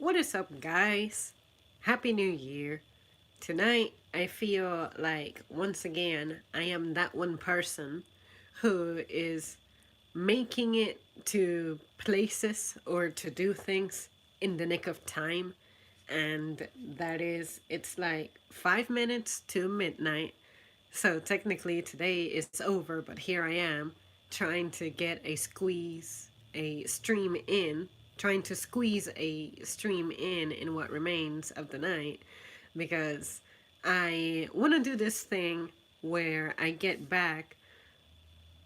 What is up, guys? Happy New Year. Tonight, I feel like once again I am that one person who is making it to places or to do things in the nick of time. And that is, it's like 5 minutes to midnight. So technically, today is over, but here I am trying to get a stream in, trying to squeeze a stream in what remains of the night because I want to do this thing where I get back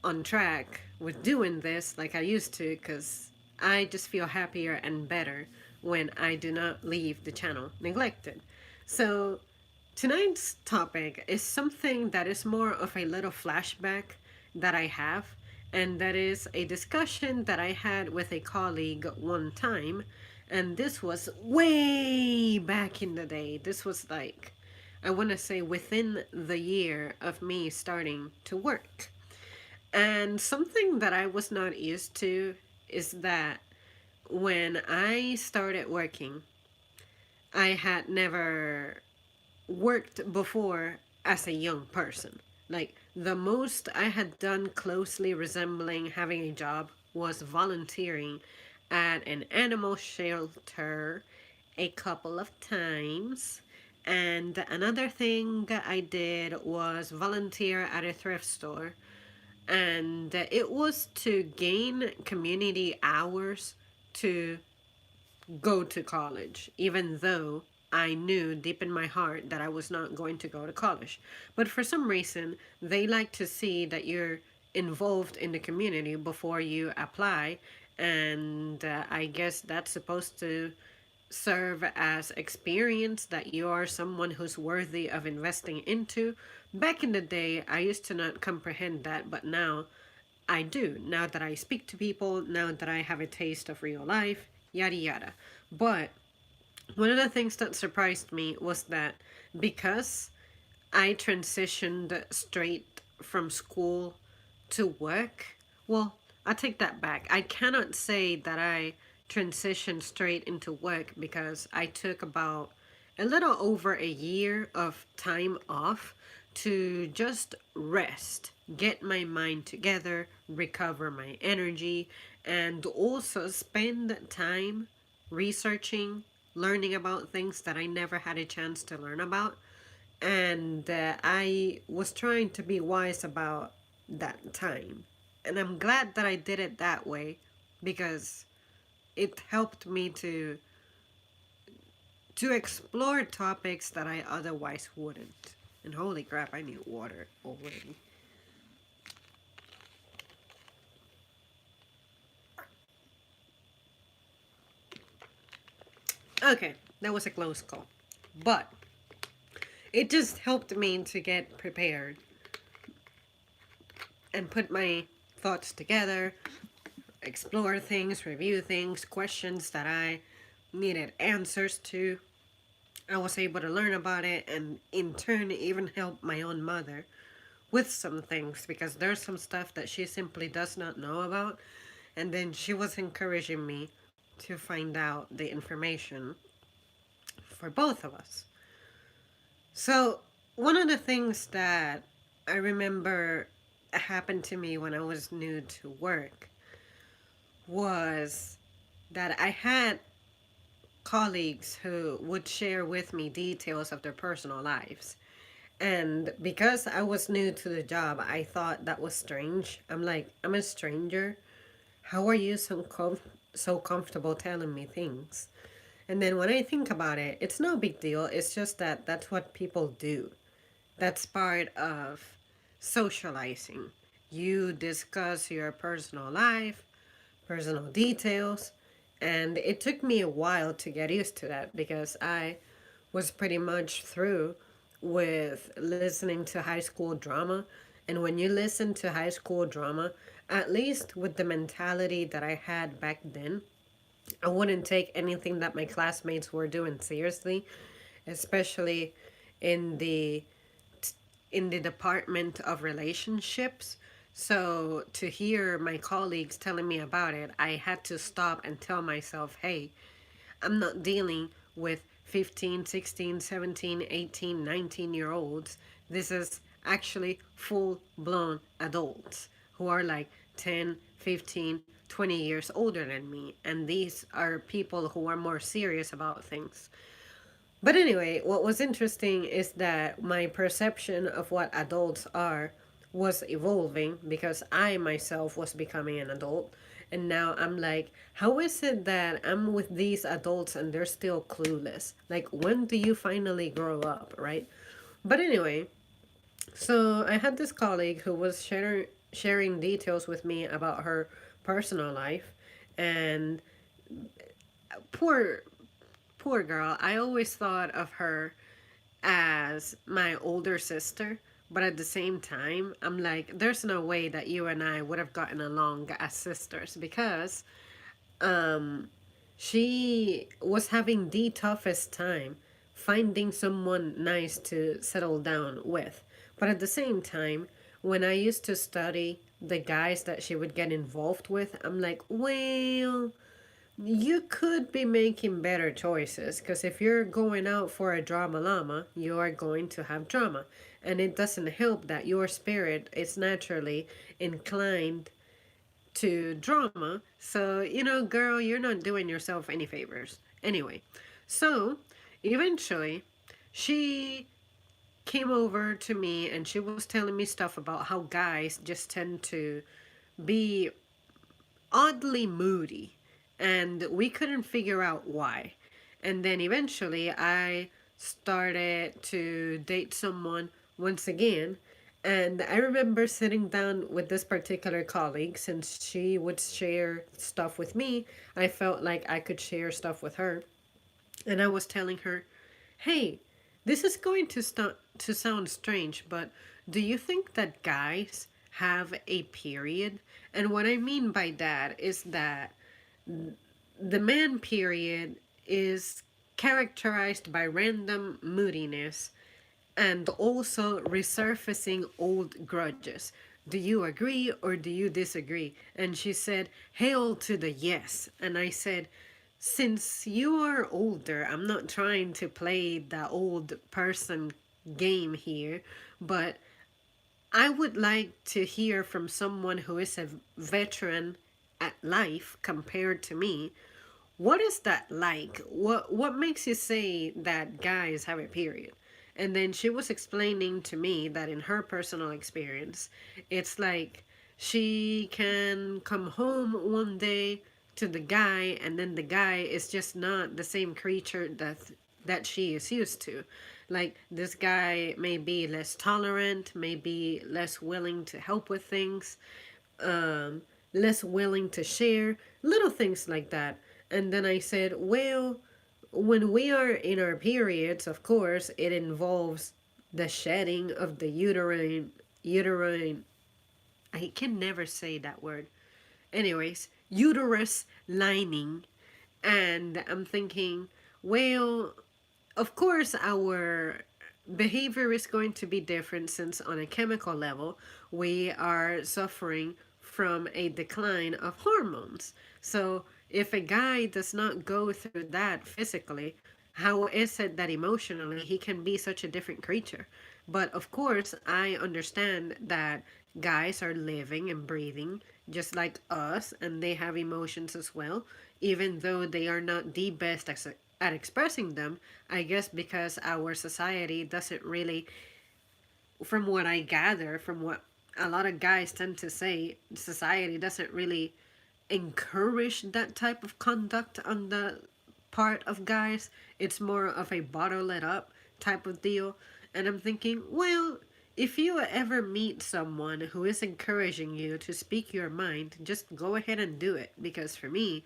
on track with doing this like I used to because I just feel happier and better when I do not leave the channel neglected. So, tonight's topic is something that is more of a little flashback that I have, and that is a discussion that I had with a colleague one time. And this was way back in the day. This was like, I want to say within the year of me starting to work. And something that I was not used to is that when I started working, I had never worked before as a young person. Like, the most I had done closely resembling having a job was volunteering at an animal shelter a couple of times. And another thing I did was volunteer at a thrift store, and it was to gain community hours to go to college, even though I knew deep in my heart that I was not going to go to college. But for some reason, they like to see that you're involved in the community before you apply, and I guess that's supposed to serve as experience that you are someone who's worthy of investing into. Back in the day, I used to not comprehend that, but now I do. Now that I speak to people, now that I have a taste of real life, yada yada. But one of the things that surprised me was that because I transitioned straight from school to work, well, I take that back. I cannot say that I transitioned straight into work because I took about a little over a year of time off to just rest, get my mind together, recover my energy, and also spend time researching, learning about things that I never had a chance to learn about. And I was trying to be wise about that time. And I'm glad that I did it that way because it helped me to explore topics that I otherwise wouldn't. And holy crap, I need water already. Okay, that was a close call. But it just helped me to get prepared and put my thoughts together, explore things, review things, questions that I needed answers to. I was able to learn about it and in turn even help my own mother with some things because there's some stuff that she simply does not know about. And then she was encouraging me to find out the information for both of us. So, one of the things that I remember happened to me when I was new to work was that I had colleagues who would share with me details of their personal lives. And because I was new to the job, I thought that was strange. I'm like, I'm a stranger. How are you so comfortable telling me things? And then when I think about it, it's no big deal. It's just that that's what people do. That's part of socializing. You discuss your personal life, personal details, and it took me a while to get used to that because I was pretty much through with listening to high school drama. And when you listen to high school drama, at least with the mentality that I had back then, I wouldn't take anything that my classmates were doing seriously, especially in the in the department of relationships. So to hear my colleagues telling me about it, I had to stop and tell myself, "Hey, I'm not dealing with 15, 16, 17, 18, 19 year olds. This is actually full blown adults who are like 10, 15, 20 years older than me. And these are people who are more serious about things. But anyway, what was interesting is that my perception of what adults are was evolving because I myself was becoming an adult. And now I'm like, how is it that I'm with these adults and they're still clueless? Like, when do you finally grow up, right? But anyway, so I had this colleague who was sharing details with me about her personal life, and poor poor girl, I always thought of her as my older sister, but at the same time, I'm like, there's no way that you and I would have gotten along as sisters because um she was having the toughest time finding someone nice to settle down with. But at the same time, when I used to study the guys that she would get involved with, I'm like, well, you could be making better choices because if you're going out for a drama llama, you are going to have drama. And it doesn't help that your spirit is naturally inclined to drama. So, girl, you're not doing yourself any favors. Anyway, so eventually she came over to me and she was telling me stuff about how guys just tend to be oddly moody, and we couldn't figure out why. And then eventually I started to date someone once again. And I remember sitting down with this particular colleague since she would share stuff with me. I felt like I could share stuff with her. And I was telling her, hey, this is going to sound strange, but do you think that guys have a period? And what I mean by that is that the man period is characterized by random moodiness and also resurfacing old grudges. Do you agree or do you disagree? And she said, hail to the yes. And I said, since you are older, I'm not trying to play the old person game here, but I would like to hear from someone who is a veteran at life compared to me. What is that like? What makes you say that guys have a period? And then she was explaining to me that in her personal experience, it's like she can come home one day to the guy, and then the guy is just not the same creature that she is used to. Like, this guy may be less tolerant, may be less willing to help with things, um, less willing to share, little things like that. And then I said, well, when we are in our periods, of course, it involves the shedding of the uterine, I can never say that word. Anyways, uterus lining. And I'm thinking, well, of course, our behavior is going to be different since, on a chemical level, we are suffering from a decline of hormones. So, if a guy does not go through that physically, how is it that emotionally he can be such a different creature? But of course, I understand that guys are living and breathing just like us, and they have emotions as well, even though they are not the best at expressing them. I guess because our society doesn't really, from what I gather, from what a lot of guys tend to say, society doesn't really encourage that type of conduct on the part of guys. It's more of a bottle it up type of deal. And I'm thinking, well, if you ever meet someone who is encouraging you to speak your mind, just go ahead and do it. Because for me,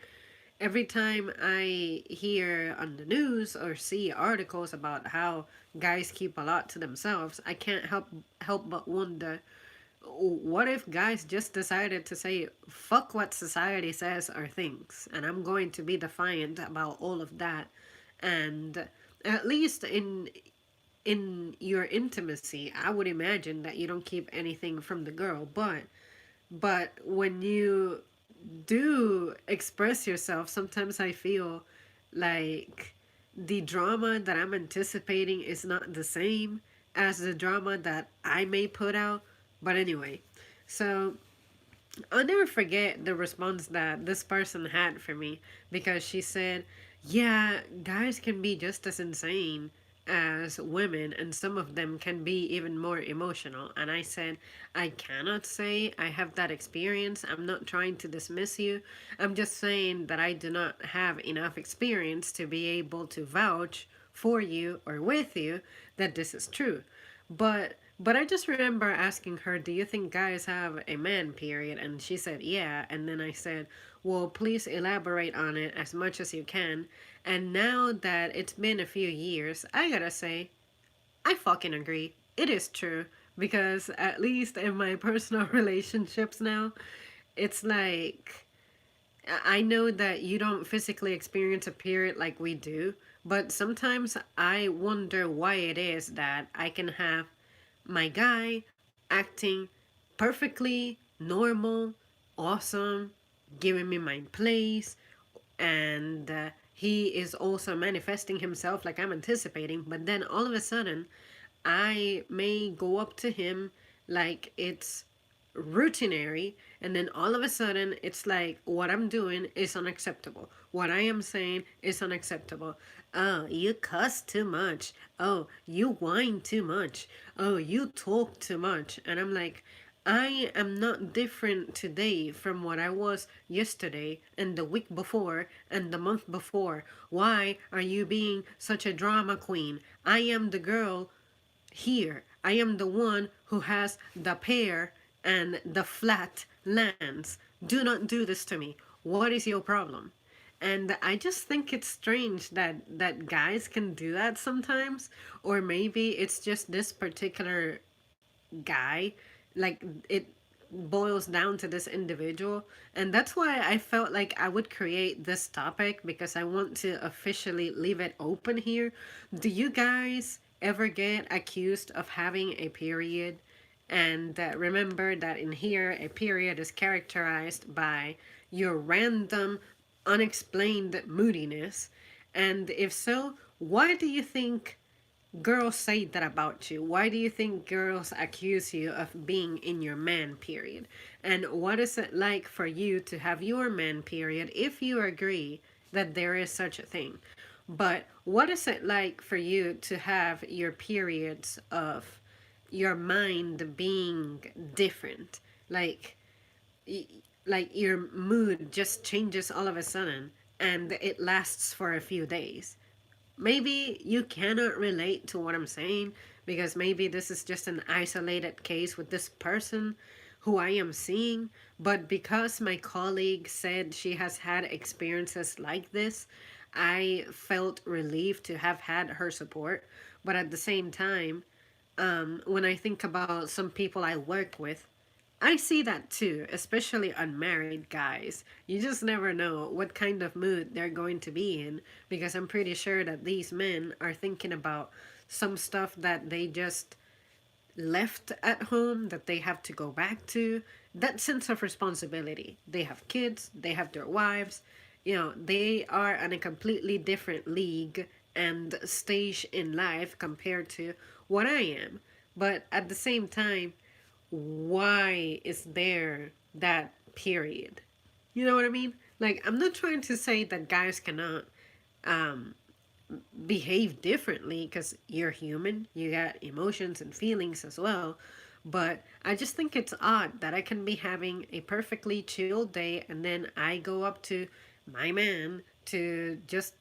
every time I hear on the news or see articles about how guys keep a lot to themselves, I can't help but wonder, what if guys just decided to say, fuck what society says or thinks, and I'm going to be defiant about all of that? And at least in your intimacy, I would imagine that you don't keep anything from the girl, but when you do express yourself, sometimes I feel like the drama that I'm anticipating is not the same as the drama that I may put out. But anyway, so I'll never forget the response that this person had for me because she said, yeah, guys can be just as insane as women, and some of them can be even more emotional. And I said, I cannot say I have that experience. I'm not trying to dismiss you. I'm just saying that I do not have enough experience to be able to vouch for you or with you that this is true. But I just remember asking her, "Do you think guys have a man period?" And she said, "Yeah." And then I said, "Well, please elaborate on it as much as you can." And now that it's been a few years, I gotta say, I fucking agree. It is true because at least in my personal relationships now, it's like I know that you don't physically experience a period like we do, but sometimes I wonder why it is that I can have my guy acting perfectly normal, awesome, giving me my place, and he is also manifesting himself like I'm anticipating, but then all of a sudden, I may go up to him like it's routinary, and then all of a sudden it's like what I'm doing is unacceptable, what I am saying is unacceptable. Oh, you cuss too much. Oh, you whine too much. Oh, you talk too much. And I'm like, I am not different today from what I was yesterday and the week before and the month before. Why are you being such a drama queen? I am the girl here. I am the one who has the pear and the flat lands. Do not do this to me. What is your problem? And I just think it's strange that guys can do that sometimes, or maybe it's just this particular guy, like it boils down to this individual. And that's why I felt like I would create this topic, because I want to officially leave it open here. Do you guys ever get accused of having a period? And remember that in here a period is characterized by your random unexplained moodiness. And if so, why do you think girls say that about you? Why do you think girls accuse you of being in your man period? And what is it like for you to have your man period if you agree that there is such a thing? But what is it like for you to have your periods of your mind being different? Like, like your mood just changes all of a sudden and it lasts for a few days. Maybe you cannot relate to what I'm saying because maybe this is just an isolated case with this person who I am seeing, but because my colleague said she has had experiences like this, I felt relieved to have had her support. But at the same time, when I think about some people I work with, I see that too, especially unmarried guys. You just never know what kind of mood they're going to be in, because I'm pretty sure that these men are thinking about some stuff that they just left at home that they have to go back to. That sense of responsibility. They have kids, they have their wives, they are on a completely different league and stage in life compared to what I am. But at the same time, why is there that period? You know what I mean? Like, I'm not trying to say that guys cannot um, behave differently, because you're human, you got emotions and feelings as well. But I just think it's odd that I can be having a perfectly chill day and then I go up to my man to just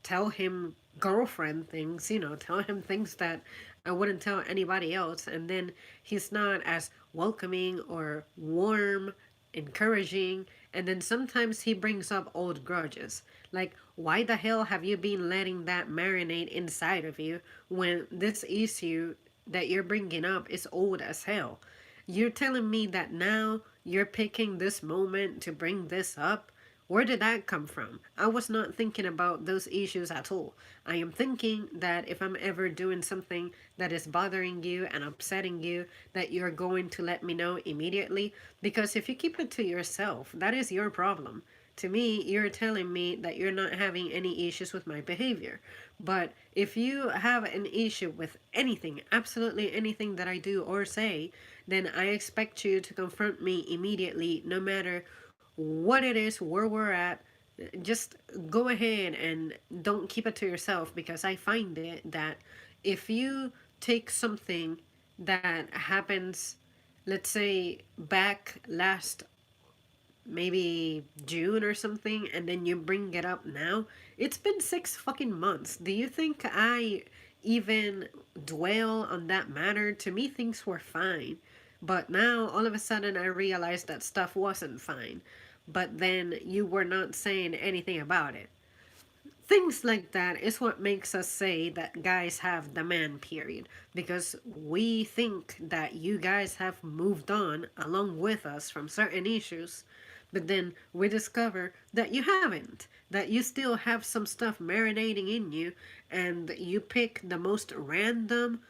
tell him girlfriend things, tell him things that I wouldn't tell anybody else. And then he's not as welcoming or warm, encouraging. And then sometimes he brings up old grudges. Like, why the hell have you been letting that marinate inside of you when this issue that you're bringing up is old as hell? You're telling me that now you're picking this moment to bring this up? Where did that come from? I was not thinking about those issues at all. I am thinking that if I'm ever doing something that is bothering you and upsetting you, that you're going to let me know immediately. Because if you keep it to yourself, that is your problem. To me, you're telling me that you're not having any issues with my behavior. But if you have an issue with anything, absolutely anything that I do or say, then I expect you to confront me immediately, no matter what it is, where we're at. Just go ahead and don't keep it to yourself, because I find it that if you take something that happens, let's say back last maybe June or something, and then you bring it up now, it's been 6 fucking months. Do you think I even dwell on that matter? To me, things were fine. But now, all of a sudden, I realized that stuff wasn't fine. But then you were not saying anything about it. Things like that is what makes us say that guys have the man period, because we think that you guys have moved on along with us from certain issues, but then we discover that you haven't, that you still have some stuff marinating in you, and you pick the most random,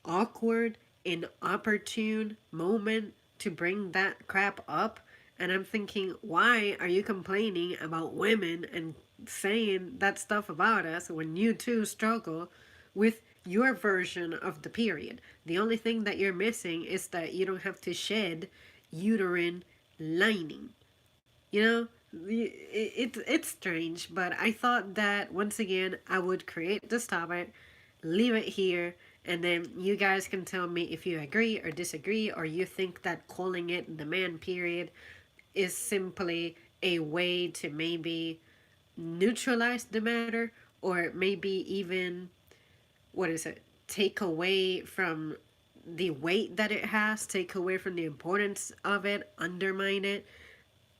awkward, inopportune moment to bring that crap up. And I'm thinking, why are you complaining about women and saying that stuff about us when you too struggle with your version of the period? The only thing that you're missing is that you don't have to shed uterine lining. You know, it's strange, but I thought that once again I would create this topic, leave it here, and then you guys can tell me if you agree or disagree, or you think that calling it the man period is simply a way to maybe neutralize the matter, or maybe even, what is it, take away from the weight that it has, take away from the importance of it, undermine it.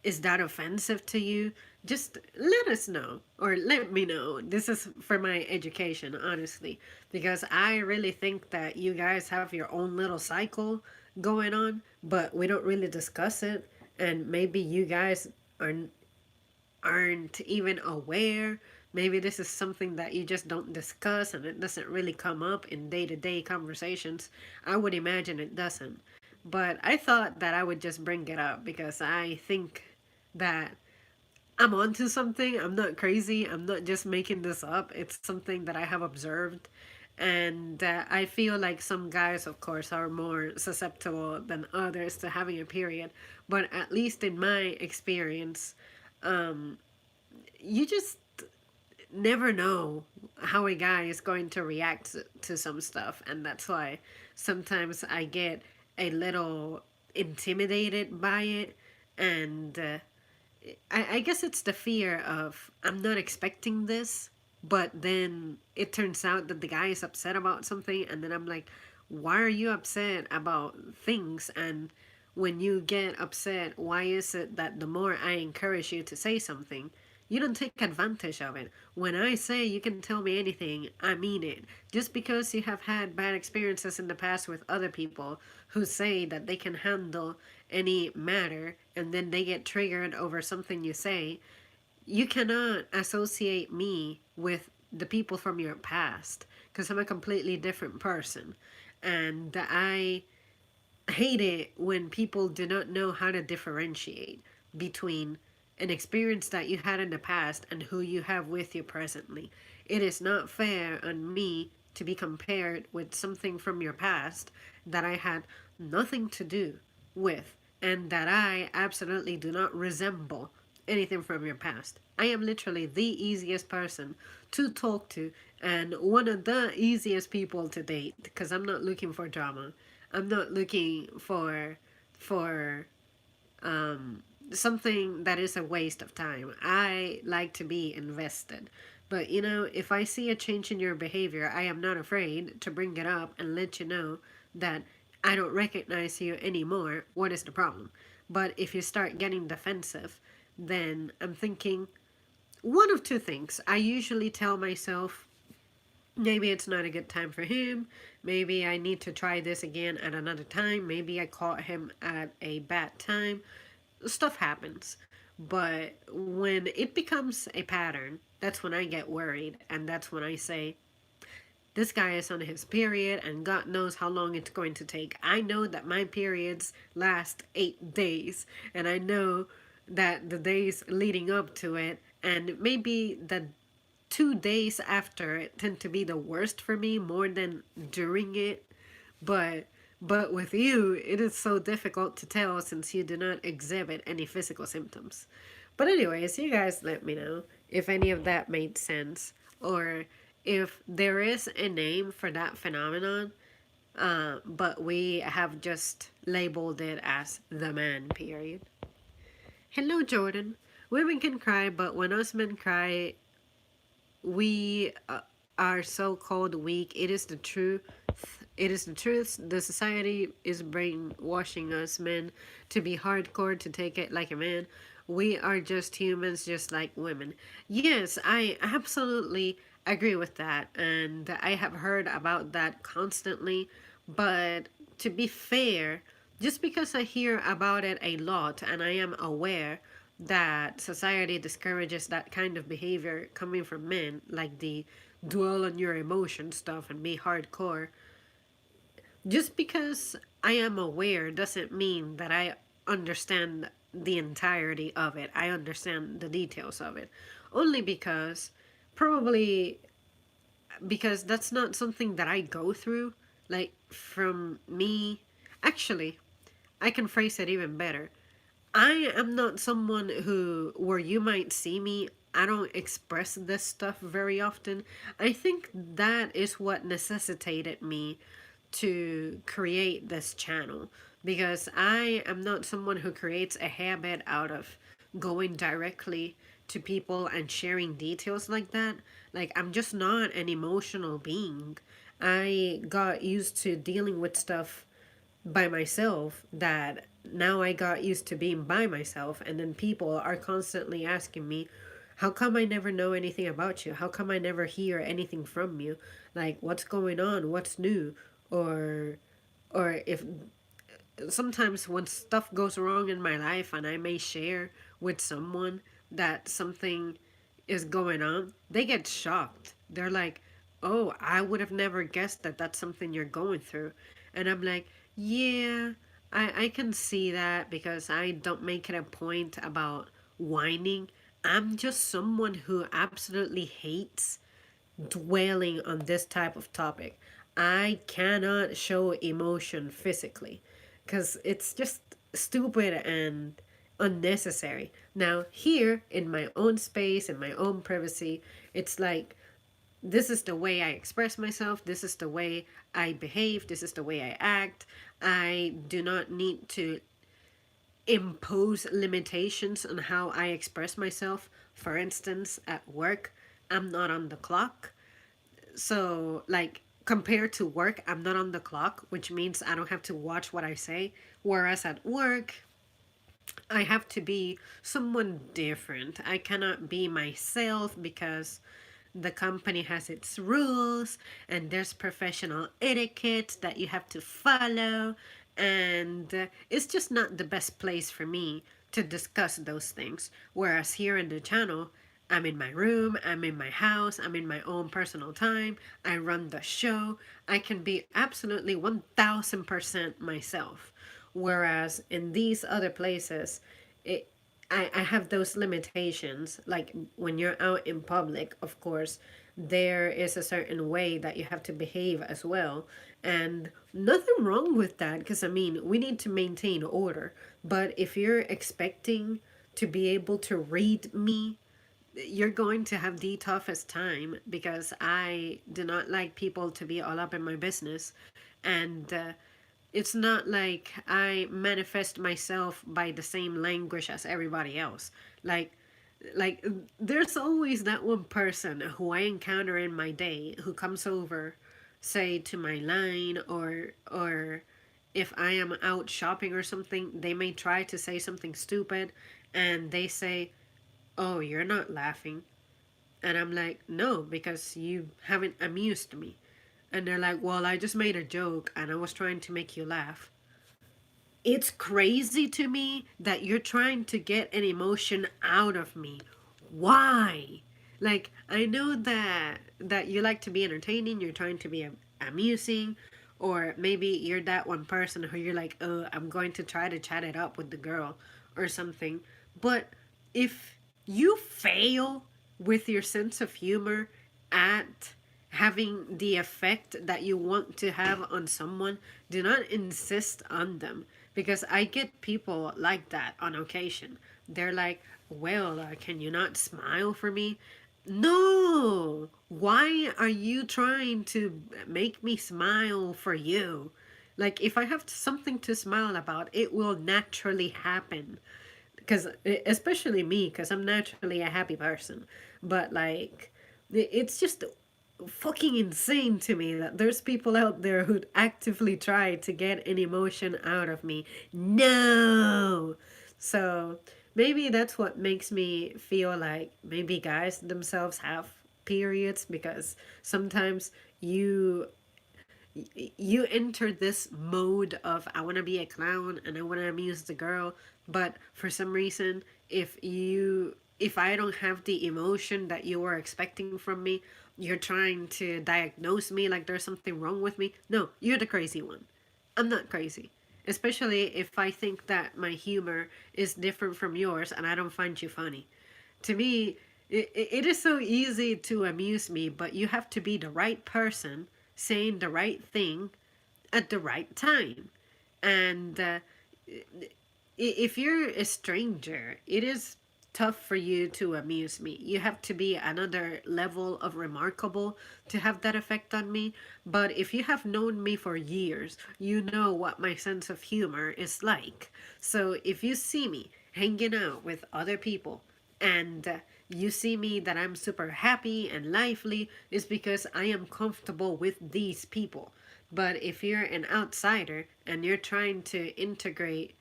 Is that offensive to you? Just let us know, or let me know. This is for my education, honestly, because I really think that you guys have your own little cycle going on, but we don't really discuss it. And maybe you guys aren't even aware. Maybe this is something that you just don't discuss, and it doesn't really come up in day-to-day conversations. I would imagine it doesn't. But I thought that I would just bring it up because I think that I'm onto something. I'm not crazy. I'm not just making this up. It's something that I have observed. And I feel like some guys, of course, are more susceptible than others to having a period. But at least in my experience, um, you just never know how a guy is going to react to some stuff. And that's why sometimes I get a little intimidated by it. And I guess it's the fear of I'm not expecting this, but then it turns out that the guy is upset about something, and then I'm like, why are you upset about things? And when you get upset, why is it that the more I encourage you to say something, you don't take advantage of it? When I say you can tell me anything, I mean it. Just because you have had bad experiences in the past with other people who say that they can handle any matter, and then they get triggered over something you say, you cannot associate me with the people from your past, because I'm a completely different person. And I hate it when people do not know how to differentiate between an experience that you had in the past and who you have with you presently. It is not fair on me to be compared with something from your past that I had nothing to do with, and that I absolutely do not resemble anything from your past. I am literally the easiest person to talk to, and one of the easiest people to date, because I'm not looking for drama. I'm not looking for something that is a waste of time. I like to be invested. But if I see a change in your behavior, I am not afraid to bring it up and let you know that I don't recognize you anymore. What is the problem? But if you start getting defensive, then I'm thinking one of two things. I usually tell myself, maybe it's not a good time for him. Maybe I need to try this again at another time. Maybe I caught him at a bad time. Stuff happens. But when it becomes a pattern, that's when I get worried. And that's when I say, this guy is on his period, and God knows how long it's going to take. I know that my periods last 8 days. And I know that the days leading up to it, and maybe the 2 days after it tend to be the worst for me more than during it. But with you, it is so difficult to tell since you do not exhibit any physical symptoms. But anyways, you guys let me know if any of that made sense, or if there is a name for that phenomenon, but we have just labeled it as the man period. Hello, Jordan. Women can cry, but when us men cry, we are so called weak. It is the truth. It is the truth. The society is brainwashing us men to be hardcore, to take it like a man. We are just humans, just like women. Yes, I absolutely agree with that. And I have heard about that constantly. But to be fair, just because I hear about it a lot and I am aware that society discourages that kind of behavior coming from men, like the dwell on your emotion stuff and be hardcore, just because I am aware doesn't mean that I understand the entirety of it. I understand the details of it. Only because, probably because that's not something that I go through. Like, from me, actually, I can phrase it even better. I am not someone who, where you might see me, I don't express this stuff very often. I think that is what necessitated me to create this channel, because I am not someone who creates a habit out of going directly to people and sharing details like that. Like, I'm just not an emotional being. I got used to dealing with stuff by myself, that now I got used to being by myself, and then people are constantly asking me, how come I never know anything about you? How come I never hear anything from you? Like, what's going on? What's new? Or if sometimes when stuff goes wrong in my life and I may share with someone that something is going on, they get shocked. They're like, "Oh, I would have never guessed that that's something you're going through." And I'm like, "Yeah, I can see that, because I don't make it a point about whining. I'm just someone who absolutely hates dwelling on this type of topic. I cannot show emotion physically because it's just stupid and unnecessary. Now, here in my own space, in my own privacy, it's like, this is the way I express myself, this is the way I behave, this is the way I act. I do not need to impose limitations on how I express myself. For instance, at work, I'm not on the clock. So, like, compared to work, I'm not on the clock, which means I don't have to watch what I say. Whereas at work, I have to be someone different. I cannot be myself because the company has its rules, and there's professional etiquette that you have to follow. And it's just not the best place for me to discuss those things. Whereas here in the channel, I'm in my room, I'm in my house, I'm in my own personal time, I run the show, I can be absolutely 1000% myself. Whereas in these other places, it, I have those limitations. Like, when you're out in public, of course, there is a certain way that you have to behave as well. And nothing wrong with that, because I mean, we need to maintain order. But if you're expecting to be able to read me, you're going to have the toughest time, because I do not like people to be all up in my business. And it's not like I manifest myself by the same language as everybody else. Like, like there's always that one person who I encounter in my day who comes over, say to my line, or if I am out shopping or something, they may try to say something stupid, and they say, "Oh, you're not laughing." And I'm like, "No, because you haven't amused me." And they're like, "Well, I just made a joke and I was trying to make you laugh." It's crazy to me that you're trying to get an emotion out of me. Why? Like, I know that you like to be entertaining, you're trying to be amusing, or maybe you're that one person who you're like, "Oh, I'm going to try to chat it up with the girl or something." But if you fail with your sense of humor at having the effect that you want to have on someone, do not insist on them. Because I get people like that on occasion. They're like, well, can you not smile for me? No! Why are you trying to make me smile for you? Like, if I have something to smile about, it will naturally happen. Because, especially me, because I'm naturally a happy person. But, like, it's just fucking insane to me that there's people out there who actively try to get an emotion out of me. No! So maybe that's what makes me feel like maybe guys themselves have periods, because sometimes you you enter this mode of I want to be a clown and I want to amuse the girl, but for some reason, if I don't have the emotion that you were expecting from me, you're trying to diagnose me like there's something wrong with me. No, you're the crazy one. I'm not crazy. Especially if I think that my humor is different from yours and I don't find you funny. To me, it is so easy to amuse me, but you have to be the right person saying the right thing at the right time. And if you're a stranger, it is tough for you to amuse me. You have to be another level of remarkable to have that effect on me. But if you have known me for years, you know what my sense of humor is like. So if you see me hanging out with other people and you see me that I'm super happy and lively, is because I am comfortable with these people. But if you're an outsider and you're trying to integrate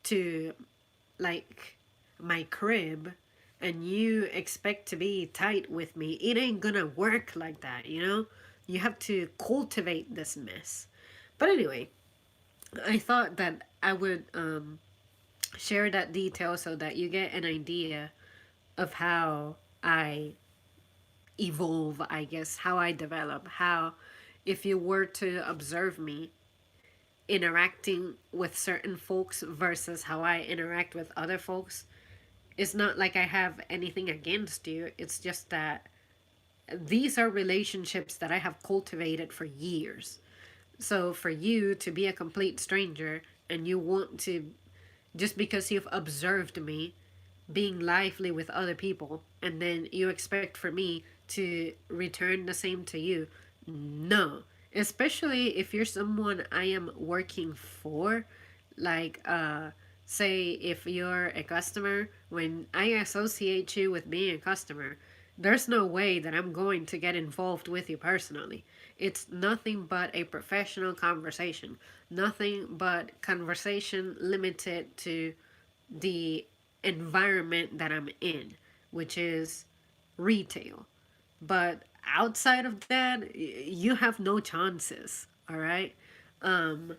to like my crib and you expect to be tight with me, it ain't gonna work like that, you know? You have to cultivate this mess. But anyway, I thought that I would share that detail so that you get an idea of how I evolve, I guess, how I develop, how if you were to observe me interacting with certain folks versus how I interact with other folks, it's not like I have anything against you. It's just that these are relationships that I have cultivated for years. So for you to be a complete stranger and you want to, just because you've observed me being lively with other people and then you expect for me to return the same to you, no. Especially if you're someone I am working for, like say if you're a customer, when I associate you with being a customer, there's no way that I'm going to get involved with you personally. It's nothing but a professional conversation, nothing but conversation limited to the environment that I'm in, which is retail. But outside of that, you have no chances. All right. Um,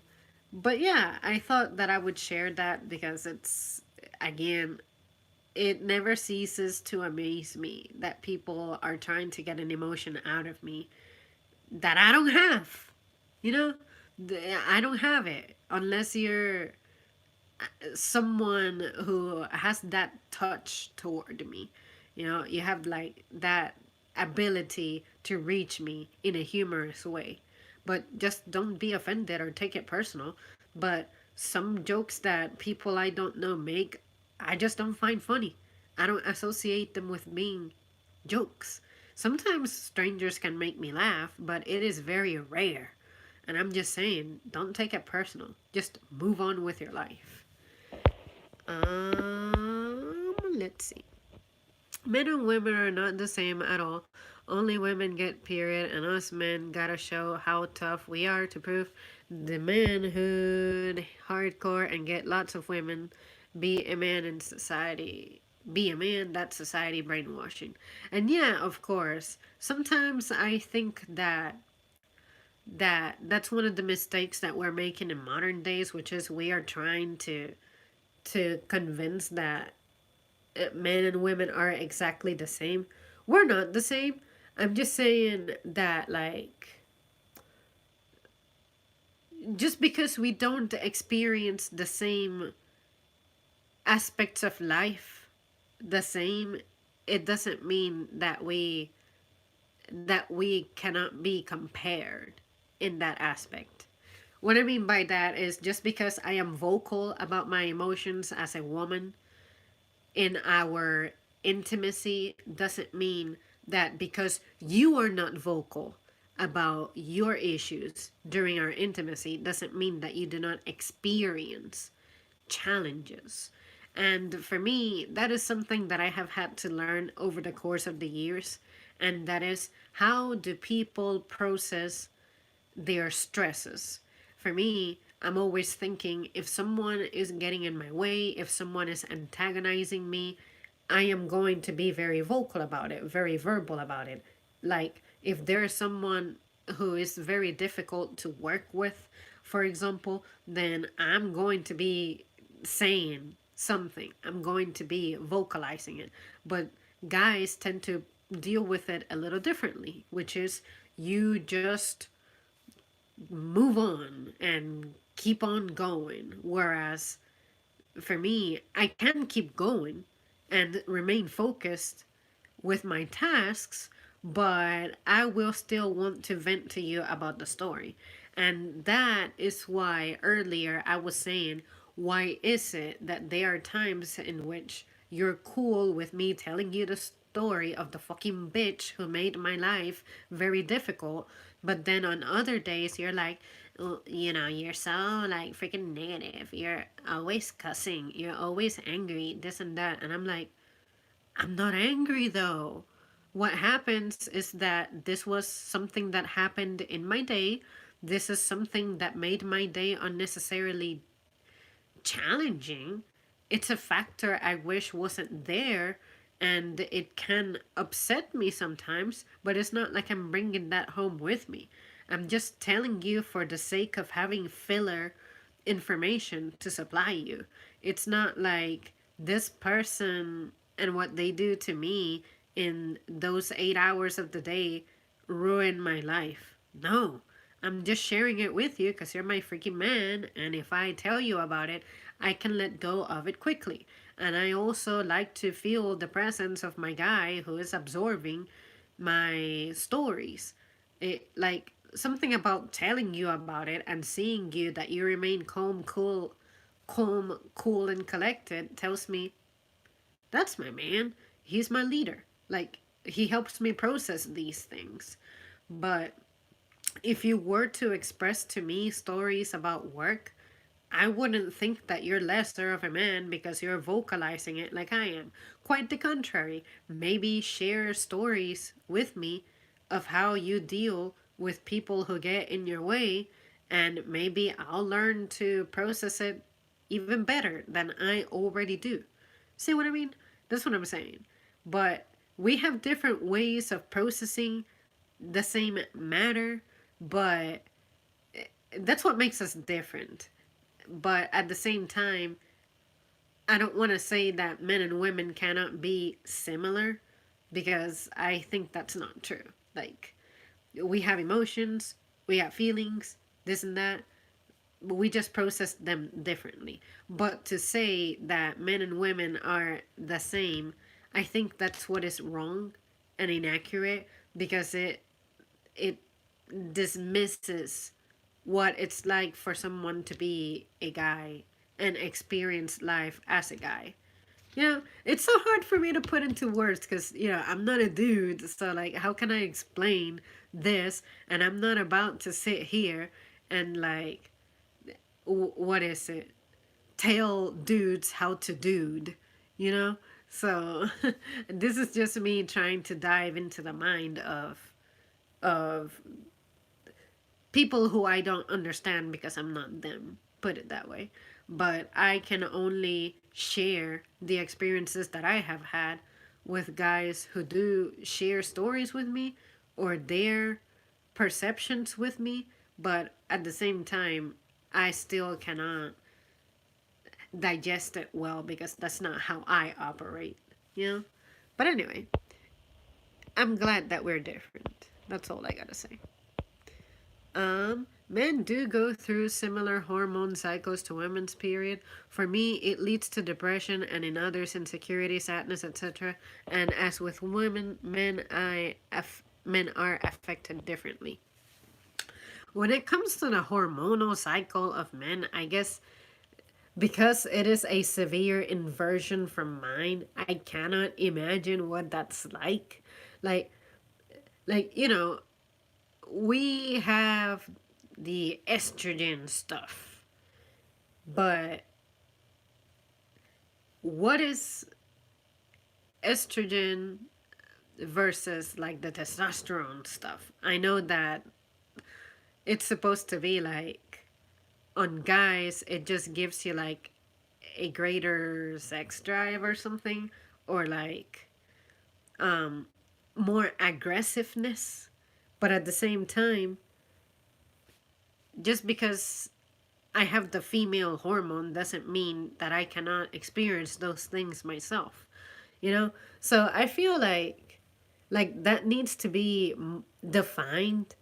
but yeah, I thought that I would share that because it's, again, it never ceases to amaze me that people are trying to get an emotion out of me that I don't have. You know, I don't have it unless you're someone who has that touch toward me. You know, you have like that ability to reach me in a humorous way. But just don't be offended or take it personal. But some jokes that people I don't know make, I just don't find funny. I don't associate them with being jokes. Sometimes strangers can make me laugh, but it is very rare. And I'm just saying, don't take it personal. Just move on with your life. Let's see. Men and women are not the same at all. Only women get period, and us men gotta show how tough we are to prove the manhood hardcore and get lots of women. Be a man in society. Be a man, that's society brainwashing. And yeah, of course, sometimes I think that's one of the mistakes that we're making in modern days, which is we are trying to convince that men and women are exactly the same. We're not the same. I'm just saying that, like, just because we don't experience the same aspects of life the same, it doesn't mean that we cannot be compared in that aspect. What I mean by that is just because I am vocal about my emotions as a woman in our intimacy doesn't mean that because you are not vocal about your issues during our intimacy doesn't mean that you do not experience challenges. And for me, that is something that I have had to learn over the course of the years. And that is, how do people process their stresses? For me, I'm always thinking, if someone is getting in my way, if someone is antagonizing me, I am going to be very vocal about it, very verbal about it. Like, if there is someone who is very difficult to work with, for example, then I'm going to be saying something. I'm going to be vocalizing it. But guys tend to deal with it a little differently, which is you just move on and keep on going. Whereas for me, I can keep going and remain focused with my tasks, but I will still want to vent to you about the story. And that is why earlier I was saying, why is it that there are times in which you're cool with me telling you the story of the fucking bitch who made my life very difficult, but then on other days you're like, "Oh, you know, you're so like freaking negative. You're always cussing. You're always angry, this and that." And I'm like, I'm not angry though. What happens is that this was something that happened in my day. This is something that made my day unnecessarily challenging. It's a factor I wish wasn't there, and it can upset me sometimes, but it's not like I'm bringing that home with me. I'm just telling you for the sake of having filler information to supply you. It's not like this person and what they do to me in those 8 hours of the day ruin my life. No, I'm just sharing it with you because you're my freaking man, and if I tell you about it, I can let go of it quickly. And I also like to feel the presence of my guy who is absorbing my stories. It like something about telling you about it and seeing you that you remain calm, cool, and collected tells me that's my man. He's my leader. Like, he helps me process these things. But if you were to express to me stories about work, I wouldn't think that you're lesser of a man because you're vocalizing it like I am. Quite the contrary. Maybe share stories with me of how you deal with people who get in your way, and maybe I'll learn to process it even better than I already do. See what I mean? That's what I'm saying. But we have different ways of processing the same matter, but that's what makes us different. But at the same time, I don't want to say that men and women cannot be similar because I think that's not true. Like, we have emotions, we have feelings, this and that, but we just process them differently. But to say that men and women are the same, I think that's what is wrong and inaccurate because it dismisses what it's like for someone to be a guy and experience life as a guy. You know, it's so hard for me to put into words because, you know, I'm not a dude. So, like, how can I explain this? And I'm not about to sit here and, like, what is it? Tell dudes how to dude, you know? So, this is just me trying to dive into the mind of people who I don't understand because I'm not them, put it that way. But I can only share the experiences that I have had with guys who do share stories with me or their perceptions with me, but at the same time, I still cannot digest it well because that's not how I operate, you know? But anyway, I'm glad that we're different. That's all I gotta say. Men do go through similar hormone cycles to women's period. For me, it leads to depression, and in others, insecurity, sadness, etc. And as with women, men are affected differently. When it comes to the hormonal cycle of men, I guess because it is a severe inversion from mine, I cannot imagine what that's like. Like, like, we have the estrogen stuff, but what is estrogen versus like the testosterone stuff? I know that it's supposed to be like on guys, it just gives you like a greater sex drive or something, or like um more aggressiveness. But at the same time, just because I have the female hormone doesn't mean that I cannot experience those things myself, you know? So I feel like that needs to be defined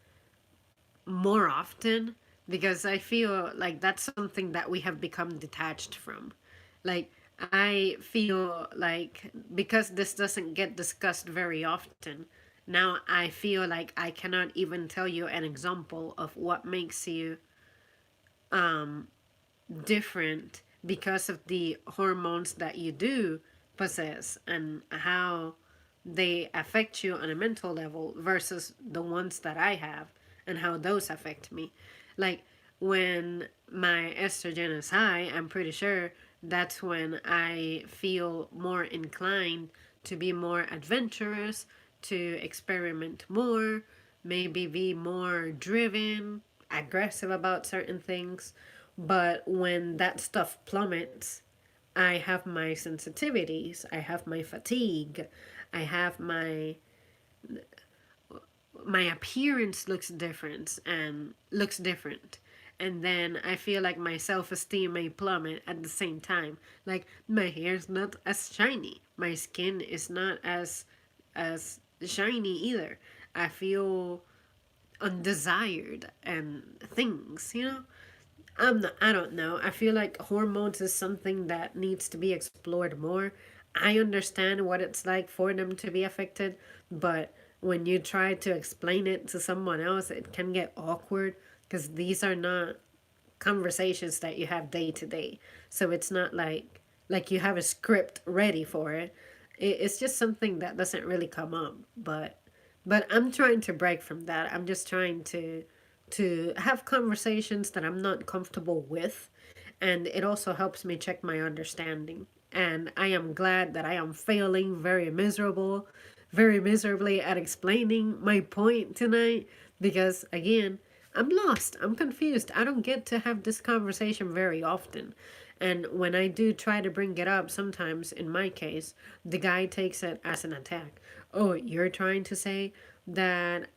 more often, because I feel like that's something that we have become detached from. Like, I feel like because this doesn't get discussed very often, now I feel like I cannot even tell you an example of what makes you different because of the hormones that you do possess and how they affect you on a mental level versus the ones that I have and how those affect me. Like when my estrogen is high, I'm pretty sure that's when I feel more inclined to be more adventurous, to experiment more, maybe be more driven, aggressive about certain things. But when that stuff plummets, I have my sensitivities, I have my fatigue, I have my appearance looks different. And then I feel like my self-esteem may plummet at the same time. Like my hair's not as shiny, my skin is not as shiny either. I feel undesired and things. I don't know. I feel like hormones is something that needs to be explored more. I understand what it's like for them to be affected, but when you try to explain it to someone else, it can get awkward because these are not conversations that you have day to day. So it's not like you have a script ready for it. It's just something that doesn't really come up, but I'm trying to break from that. I'm just trying to have conversations that I'm not comfortable with, and it also helps me check my understanding. And I am glad that I am failing very miserably at explaining my point tonight, because again, I'm lost. I'm confused. I don't get to have this conversation very often. And when I do try to bring it up, sometimes in my case, the guy takes it as an attack. Oh, you're trying to say that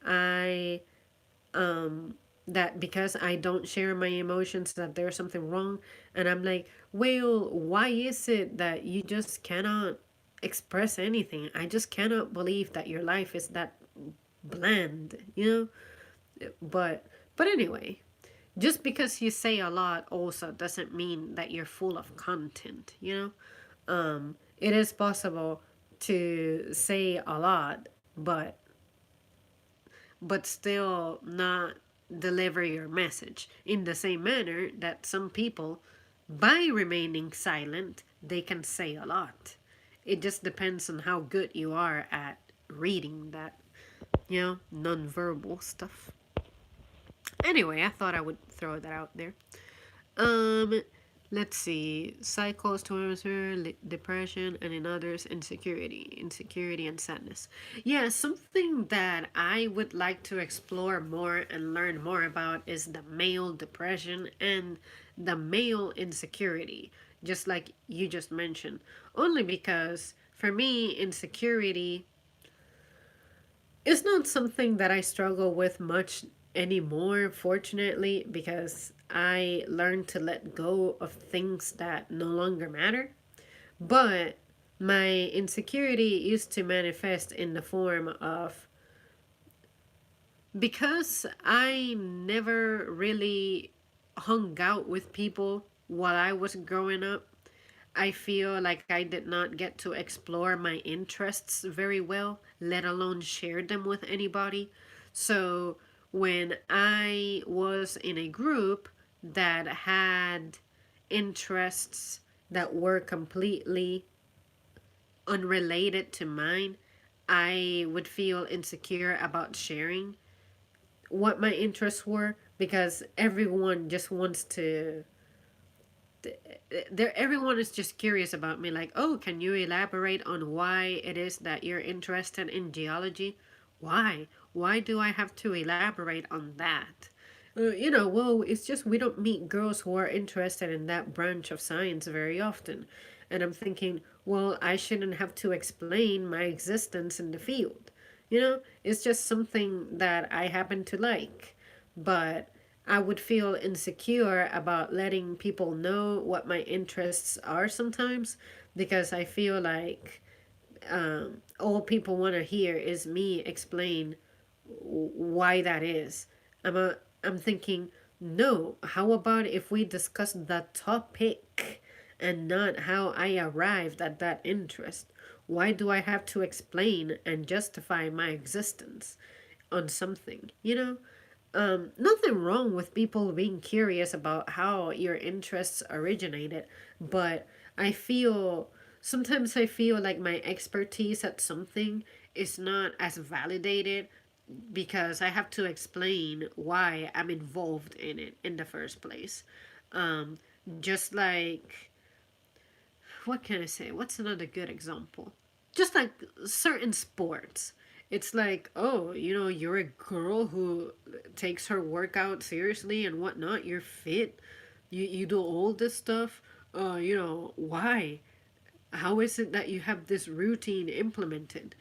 that because I don't share my emotions that there's something wrong. And I'm like, well, why is it that you just cannot express anything? I just cannot believe that your life is that bland. But anyway, just because you say a lot also doesn't mean that you're full of content. It is possible to say a lot, but still not deliver your message in the same manner that some people, by remaining silent, they can say a lot. It just depends on how good you are at reading that nonverbal stuff. Anyway, I thought I would throw that out there. Um, let's see. Cycles towards her, depression, and in others, insecurity and sadness. Yeah, something that I would like to explore more and learn more about is the male depression and the male insecurity, just like you just mentioned. Only because for me, insecurity it's not something that I struggle with much anymore, fortunately, because I learned to let go of things that no longer matter. But my insecurity used to manifest in the form of Because I never really hung out with people while I was growing up, I feel like I did not get to explore my interests very well, let alone share them with anybody. So when I was in a group that had interests that were completely unrelated to mine, I would feel insecure about sharing what my interests were because everyone just wants to everyone is just curious about me, like, oh, can you elaborate on why it is that you're interested in geology? Why do I have to elaborate on that? Well, it's just we don't meet girls who are interested in that branch of science very often. And I'm thinking, well, I shouldn't have to explain my existence in the field. It's just something that I happen to like. But I would feel insecure about letting people know what my interests are sometimes because I feel like all people want to hear is me explain why that is. I'm thinking, no, how about if we discuss the topic and not how I arrived at that interest? Why do I have to explain and justify my existence on something? Nothing wrong with people being curious about how your interests originated, but I feel sometimes I feel like my expertise at something is not as validated because I have to explain why I'm involved in it in the first place. Um, just like, what can I say? What's another good example? Just like certain sports. It's like, oh, you're a girl who takes her workout seriously and whatnot. You're fit. You do all this stuff. Why? How is it that you have this routine implemented?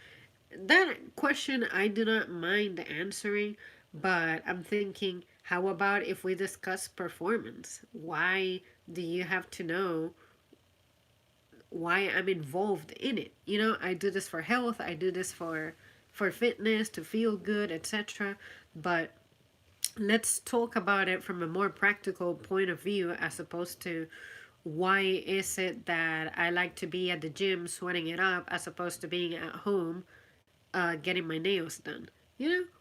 That question I do not mind answering, but I'm thinking, how about if we discuss performance? Why do you have to know why I'm involved in it? I do this for health, I do this for fitness, to feel good, etc. But let's talk about it from a more practical point of view as opposed to why is it that I like to be at the gym sweating it up as opposed to being at home getting my nails done.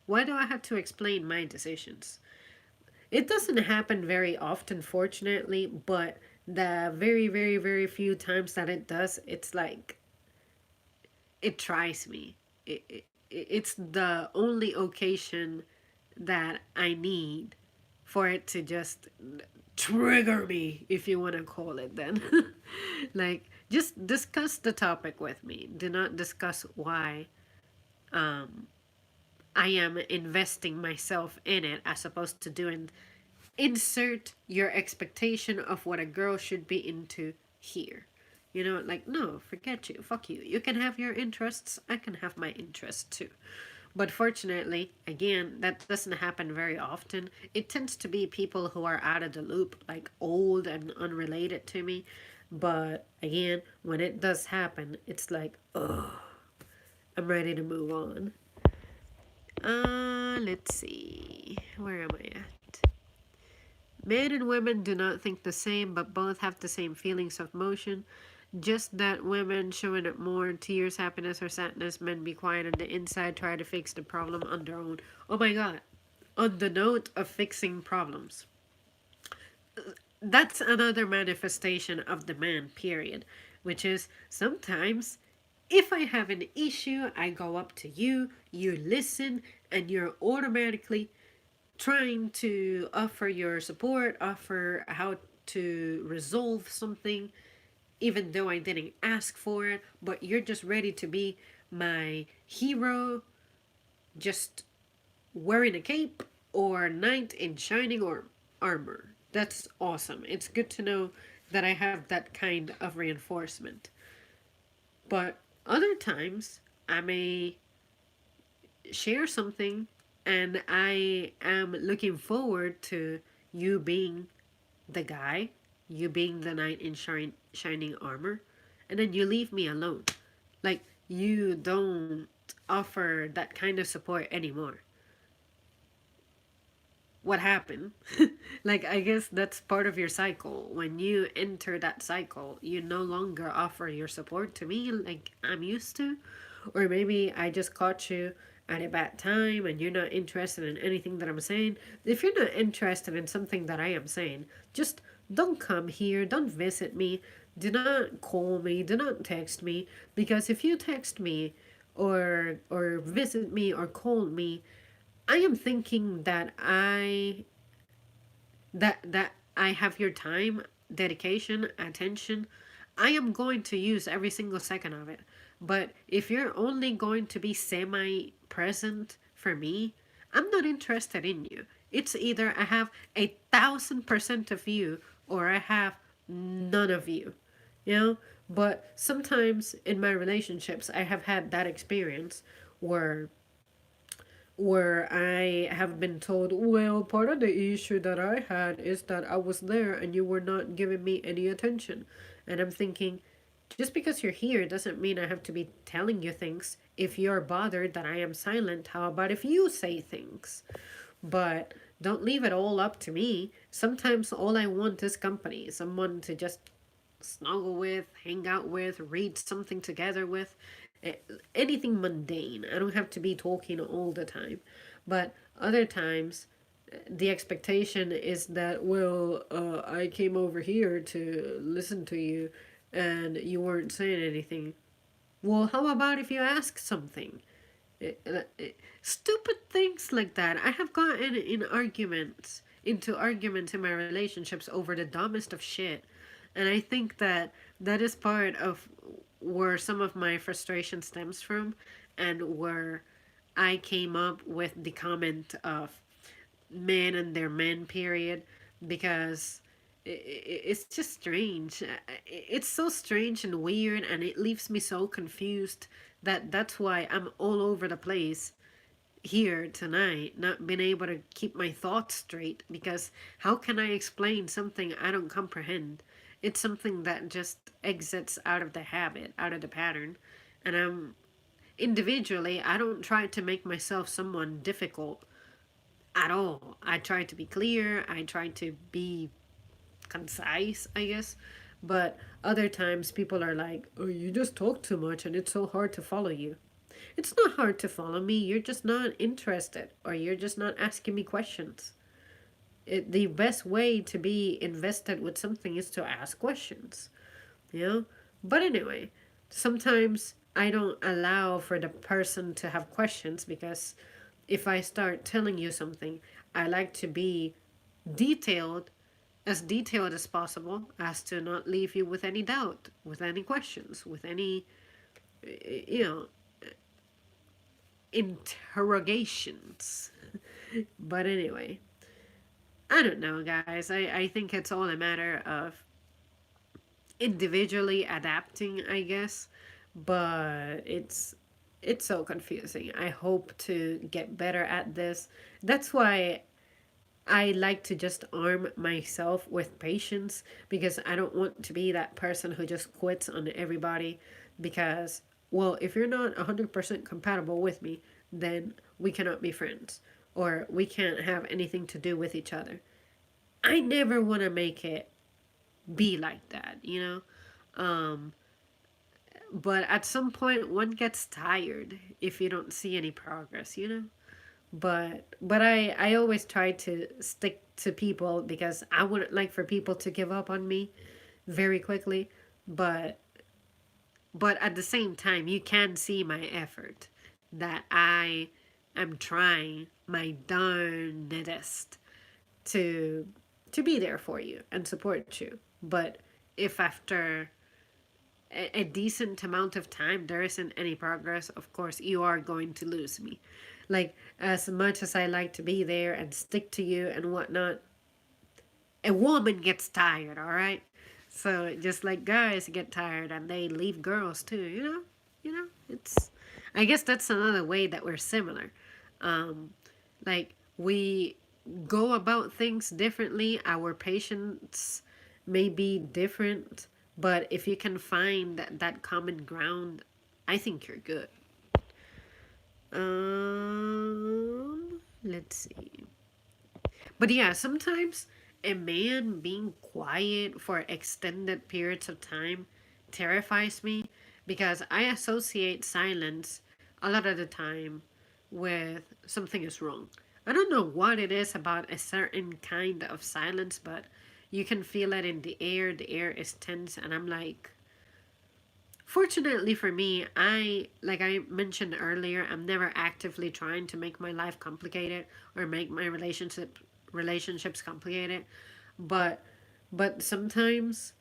Why do I have to explain my decisions? It doesn't happen very often, fortunately, but the very, very, very few times that it does, it's like it tries me. It's the only occasion that I need for it to just trigger me, if you want to call it then. Like, just discuss the topic with me. Do not discuss why um, I am investing myself in it as opposed to doing insert your expectation of what a girl should be into here. Like, no, forget you. Fuck you. You can have your interests. I can have my interests too. But fortunately, again, that doesn't happen very often. It tends to be people who are out of the loop, like old and unrelated to me. But again, when it does happen, it's like, oh, I'm ready to move on. Let's see. Where am I at? Men and women do not think the same, but both have the same feelings of motion. Just that women showing it more tears, happiness, or sadness, men be quiet on the inside, try to fix the problem on their own. Oh my god. On the note of fixing problems, that's another manifestation of the man, period. Which is sometimes if I have an issue, I go up to you, you listen, and you're automatically trying to offer your support, offer how to resolve something, even though I didn't ask for it, but you're just ready to be my hero, just wearing a cape or knight in shining or armor. That's awesome. It's good to know that I have that kind of reinforcement. But other times, I may share something and I am looking forward to you being the guy, you being the knight in shining armor, and then you leave me alone. Like, you don't offer that kind of support anymore. what happened? Like, I guess that's part of your cycle. When you enter that cycle, you no longer offer your support to me like I'm used to. Or maybe I just caught you at a bad time and you're not interested in anything that I'm saying. If you're not interested in something that I am saying, just don't come here, don't visit me, do not call me, do not text me. Because if you text me or visit me or call me, I am thinking that I have your time, dedication, attention. I am going to use every single second of it. But if you're only going to be semi present for me, I'm not interested in you. It's either I have 1,000% of you or I have none of you. You know? But sometimes in my relationships, I have had that experience where I have been told, well, part of the issue that I had is that I was there and you were not giving me any attention. And I'm thinking, just because you're here doesn't mean I have to be telling you things. If you're bothered that I am silent, how about if you say things? But don't leave it all up to me. Sometimes all I want is company, someone to just snuggle with, hang out with, read something together with, anything mundane. I don't have to be talking all the time. But other times, the expectation is that, well, I came over here to listen to you and you weren't saying anything. Well, how about if you ask something? Stupid things like that. I have gotten into arguments in my relationships over the dumbest of shit. And I think that that is part of where some of my frustration stems from and where I came up with the comment of men and their men period because it's just strange. It's so strange and weird and it leaves me so confused that that's why I'm all over the place here tonight, not being able to keep my thoughts straight because how can I explain something I don't comprehend? It's something that just exits out of the habit, out of the pattern. And individually, I don't try to make myself someone difficult at all. I try to be clear, I try to be concise, I guess. But other times people are like, oh, you just talk too much and it's so hard to follow you. It's not hard to follow me. You're just not interested or you're just not asking me questions. The best way to be invested with something is to ask questions, you know? But anyway, sometimes I don't allow for the person to have questions because if I start telling you something, I like to be detailed, as detailed as possible, as to not leave you with any doubt, with any questions, with any, you know, interrogations. But anyway, I don't know, guys. I think it's all a matter of individually adapting, I guess. But it's so confusing. I hope to get better at this. That's why I like to just arm myself with patience because I don't want to be that person who just quits on everybody because, well, if you're not 100% compatible with me, then we cannot be friends or we can't have anything to do with each other. I never want to make it be like that, you know? Um, but at some point, one gets tired if you don't see any progress, you know? But I always try to stick to people because I wouldn't like for people to give up on me very quickly. But but at the same time, you can see my effort that I am trying my darndest to be there for you and support you. But if after a decent amount of time there isn't any progress, of course you are going to lose me. Like, as much as I like to be there and stick to you and whatnot, a woman gets tired, all right? So just like guys get tired and they leave girls too, you know? It's, I guess that's another way that we're similar. Um, like, we go about things differently, our patience may be different, but if you can find that common ground, I think you're good. Let's see. But yeah, sometimes a man being quiet for extended periods of time terrifies me because I associate silence a lot of the time with something is wrong. I don't know what it is about a certain kind of silence, but you can feel it in the air. The air is tense, and I'm like, fortunately for me, like I mentioned earlier, I'm never actively trying to make my life complicated or make my relationships complicated. But sometimes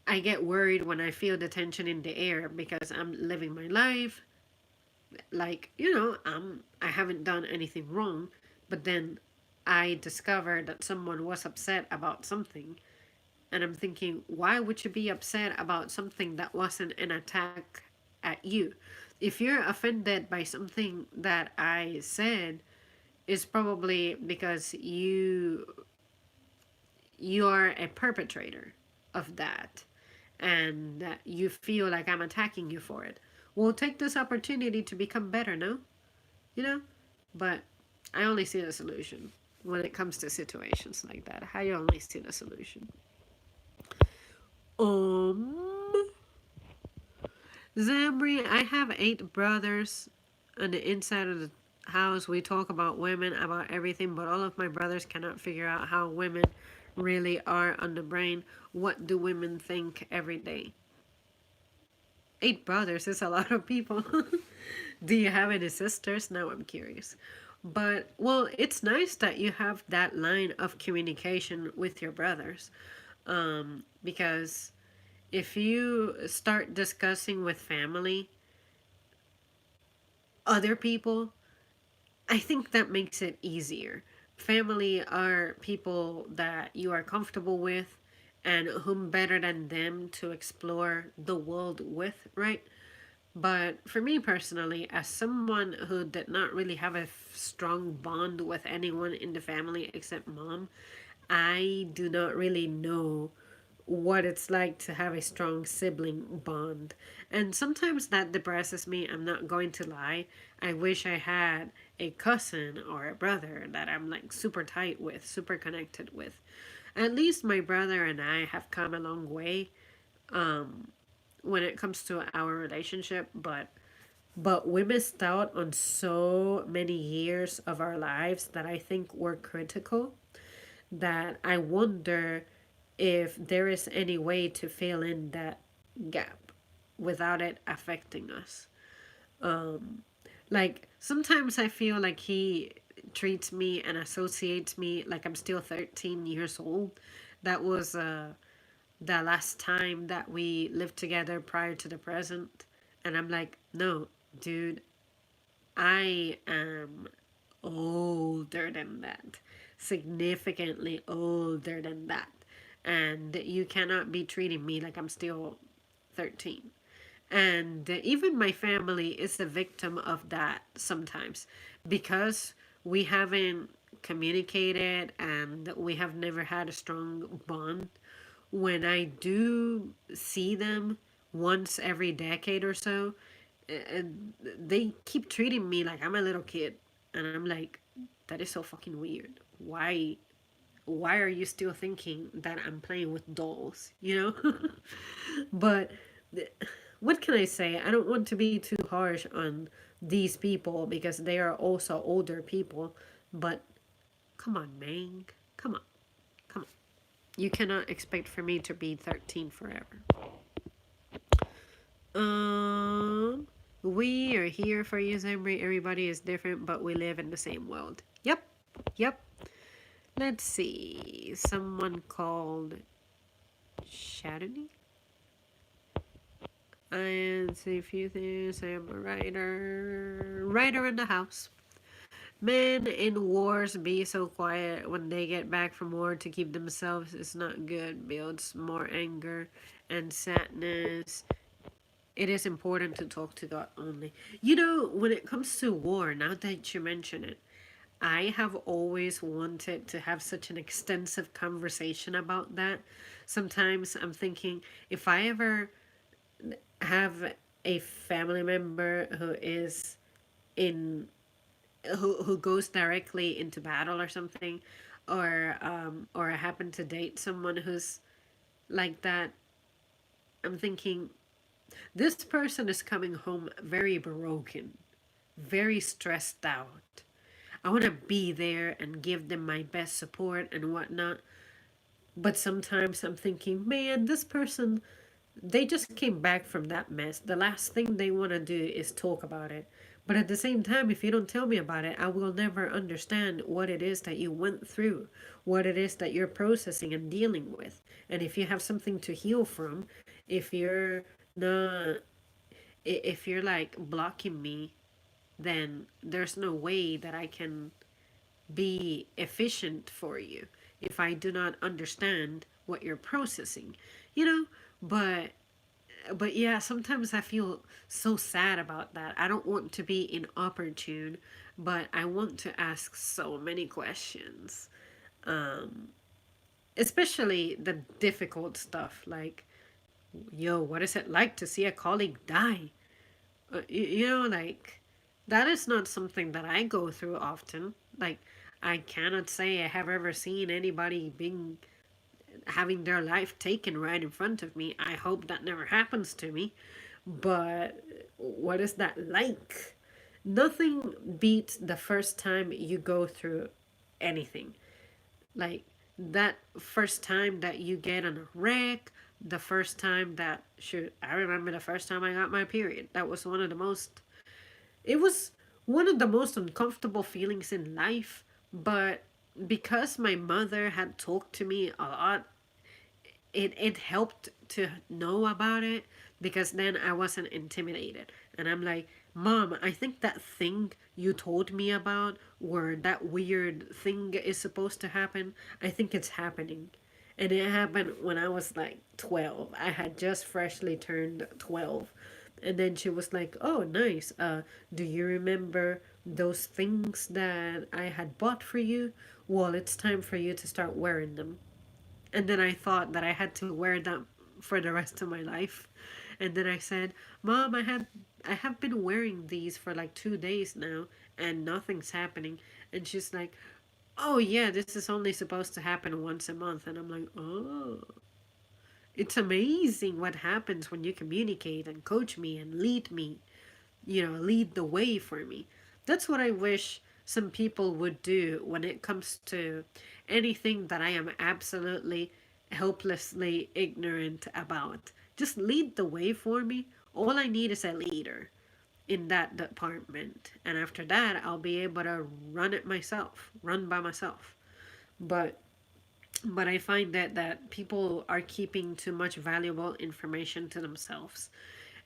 I get worried when I feel the tension in the air because I'm living my life like, I haven't done anything wrong, but then I discover that someone was upset about something. And I'm thinking, why would you be upset about something that wasn't an attack at you? If you're offended by something that I said, it's probably because you are a perpetrator of that and that you feel like I'm attacking you for it. We'll take this opportunity to become better, no? You know? But I only see the solution when it comes to situations like that. I only see the solution. Um, Zamri, I have 8 brothers on the inside of the house. We talk about women, about everything, but all of my brothers cannot figure out how women really are on the brain. What do women think every day? 8 brothers is a lot of people. Do you have any sisters? Now I'm curious. But, well, it's nice that you have that line of communication with your brothers. Because if you start discussing with family, other people, I think that makes it easier. Family are people that you are comfortable with, and whom better than them to explore the world with, right? But for me personally, as someone who did not really have a strong bond with anyone in the family except mom, I do not really know what it's like to have a strong sibling bond. And sometimes that depresses me. I'm not going to lie. I wish I had a cousin or a brother that I'm like super tight with, super connected with. At least my brother and I have come a long way when it comes to our relationship, but we missed out on so many years of our lives that I think were critical, that I wonder if there is any way to fill in that gap without it affecting us. Like sometimes I feel like he treats me and associates me like I'm still 13 years old. That was the last time that we lived together prior to the present. And I'm like, no, dude, I am older than that, significantly older than that. And you cannot be treating me like I'm still 13. And even my family is the victim of that sometimes because we haven't communicated and we have never had a strong bond. When I do see them once every decade or so, they keep treating me like I'm a little kid. And I'm like, that is so fucking weird. Why are you still thinking that I'm playing with dolls, But what can I say? I don't want to be too harsh on these people because they are also older people, but come on, man. Come on. Come on. You cannot expect for me to be 13 forever. Um, we are here for you, Zambri. Everybody is different, but we live in the same world. Yep. Yep. Let's see. Someone called Shadony. And say a few things. I am a writer. Writer in the house. Men in wars be so quiet when they get back from war to keep themselves. It's not good. Builds more anger and sadness. It is important to talk to God only. When it comes to war, now that you mention it, I have always wanted to have such an extensive conversation about that. Sometimes I'm thinking if I ever have a family member who is in who goes directly into battle or something, or I happen to date someone who's like that, I'm thinking this person is coming home very broken, very stressed out. I want to be there and give them my best support and whatnot. But sometimes I'm thinking, man, this person, they just came back from that mess. The last thing they want to do is talk about it. But at the same time, if you don't tell me about it, I will never understand what it is that you went through, what it is that you're processing and dealing with. And if you have something to heal from, if you're not, if you're like blocking me, then there's no way that I can be efficient for you if I do not understand what you're processing, you know? But yeah, sometimes I feel so sad about that. I don't want to be inopportune, but I want to ask so many questions. Um, Especially the difficult stuff like, yo, what is it like to see a colleague die? You know, like, that is not something that I go through often. Like, I cannot say I have ever seen anybody being having their life taken right in front of me. I hope that never happens to me. But what is that like? Nothing beats the first time you go through anything. Like that first time that you get in a wreck, the first time that shoot, I remember the first time I got my period. That was one of the most it was one of the most uncomfortable feelings in life, but because my mother had talked to me a lot, it helped to know about it because then I wasn't intimidated. And I'm like, Mom, I think that thing you told me about where that weird thing is supposed to happen, I think it's happening. And it happened when I was like 12. I had just freshly turned 12. And then she was like, "Oh, nice. Do you remember those things that I had bought for you? Well, it's time for you to start wearing them." And then I thought that I had to wear them for the rest of my life. And then I said, "Mom, I have been wearing these for like 2 days now and nothing's happening." And she's like, "Oh yeah, this is only supposed to happen once a month." And I'm like, "Oh, it's amazing what happens when you communicate and coach me and lead me, lead the way for me." That's what I wish some people would do when it comes to anything that I am absolutely helplessly ignorant about. Just lead the way for me. All I need is a leader in that department. And after that, I'll be able to run it myself, run by myself. But I find that people are keeping too much valuable information to themselves.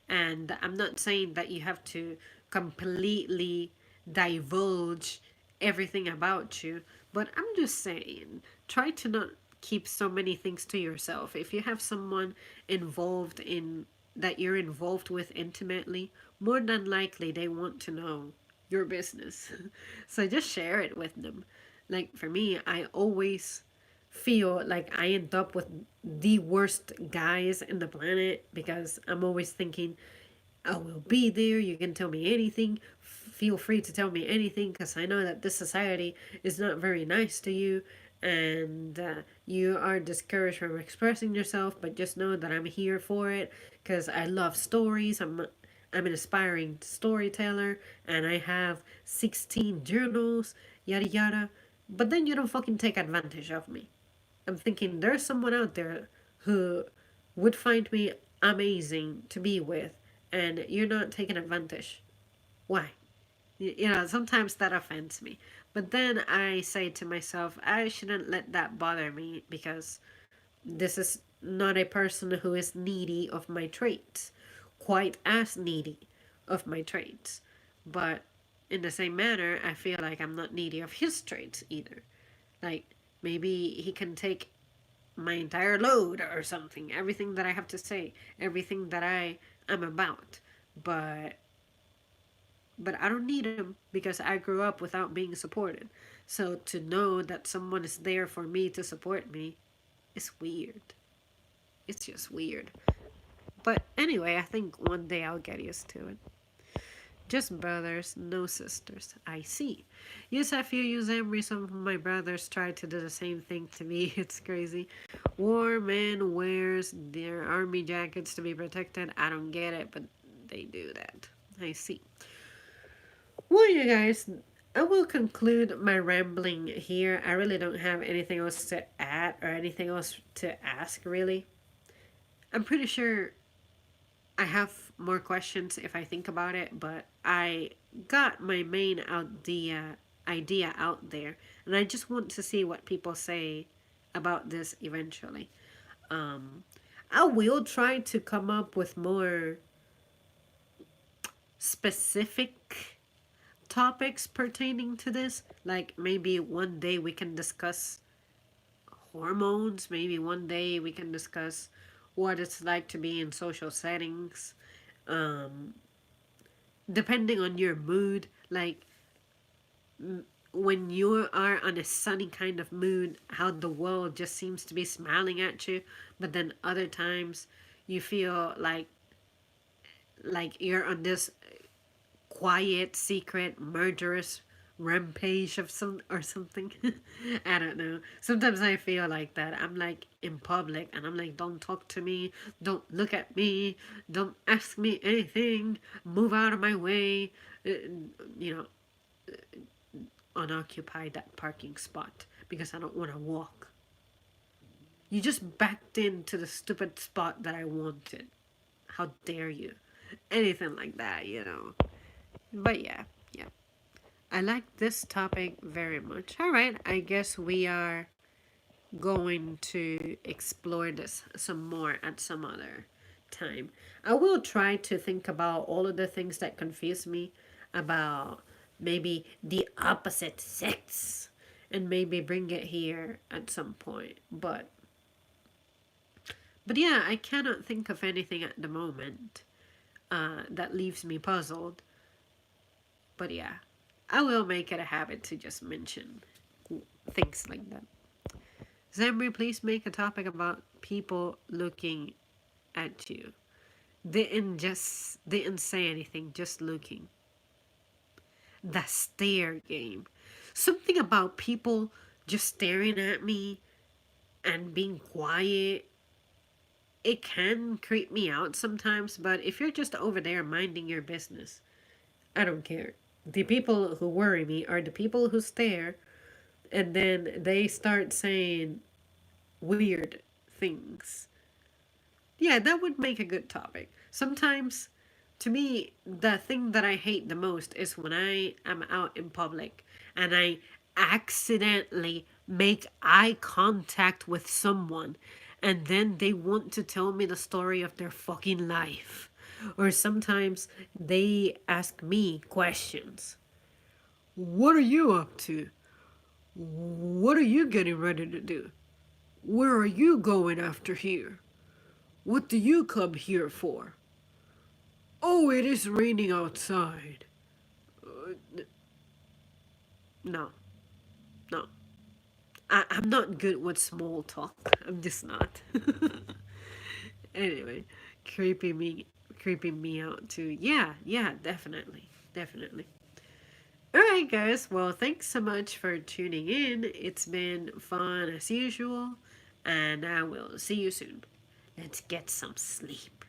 And I'm not saying that you have to completely divulge everything about you, but I'm just saying try to not keep so many things to yourself. If you have someone involved in that you're involved with intimately, more than likely they want to know your business. So just share it with them. Like for me, I always feel like I end up with the worst guys in the planet because I'm always thinking, I will be there. You can tell me anything. Feel free to tell me anything because I know that this society is not very nice to you and you are discouraged from expressing yourself. But just know that I'm here for it because I love stories. I'm an aspiring storyteller and I have 16 journals, yada yada. But then you don't fucking take advantage of me. I'm thinking there's someone out there who would find me amazing to be with, and you're not taking advantage. Why? Sometimes that offends me. But then I say to myself, I shouldn't let that bother me because this is not a person who is needy of my traits, quite as needy of my traits. But in the same manner, I feel like I'm not needy of his traits either. Like, maybe he can take my entire load or something, everything that I have to say, everything that I am about. But I don't need him because I grew up without being supported. So to know that someone is there for me to support me is weird. It's just weird. But anyway, I think one day I'll get used to it. Just brothers, no sisters. I see. Yes, I feel you, Zamri. Some of my brothers try to do the same thing to me. It's crazy. War man wears their army jackets to be protected. I don't get it, but they do that. I see. Well, you guys, I will conclude my rambling here. I really don't have anything else to add or anything else to ask, really. I'm pretty sure I have more questions if I think about it, but I got my main idea out there, and I just want to see what people say about this eventually. Um, I will try to come up with more specific topics pertaining to this. Like maybe one day we can discuss hormones. Maybe one day we can discuss what it's like to be in social settings. Um, Depending on your mood, like when you are on a sunny kind of mood, how the world just seems to be smiling at you, but then other times you feel like you're on this quiet, secret, murderous rampage of some or something. I don't know. Sometimes I feel like that. I'm like in public and I'm like, don't talk to me, don't look at me, don't ask me anything, move out of my way. Uh, You know, unoccupy that parking spot because I don't want to walk. You just backed into the stupid spot that I wanted. How dare you? Anything like that. But yeah, yeah. I like this topic very much. All right, I guess we are going to explore this some more at some other time. I will try to think about all of the things that confuse me about maybe the opposite sex and maybe bring it here at some point. But yeah, I cannot think of anything at the moment that leaves me puzzled. But yeah, I will make it a habit to just mention things like that. Zamri, please make a topic about people looking at you. Didn't say anything, just looking. The stare game. Something about people just staring at me and being quiet. It can creep me out sometimes, but if you're just over there minding your business, I don't care. The people who worry me are the people who stare and then they start saying weird things. Yeah, that would make a good topic. Sometimes, to me, the thing that I hate the most is when I am out in public and I accidentally make eye contact with someone and then they want to tell me the story of their fucking life. Or sometimes they ask me questions. What are you up to? What are you getting ready to do? Where are you going after here? What do you come here for? Oh, it is raining outside. No, no. I'm not good with small talk. I'm just not. Anyway, creeping me, creeping me out too. Yeah, yeah, definitely, definitely. All right, guys. Well, thanks so much for tuning in. It's been fun as usual, and I will see you soon. Let's get some sleep.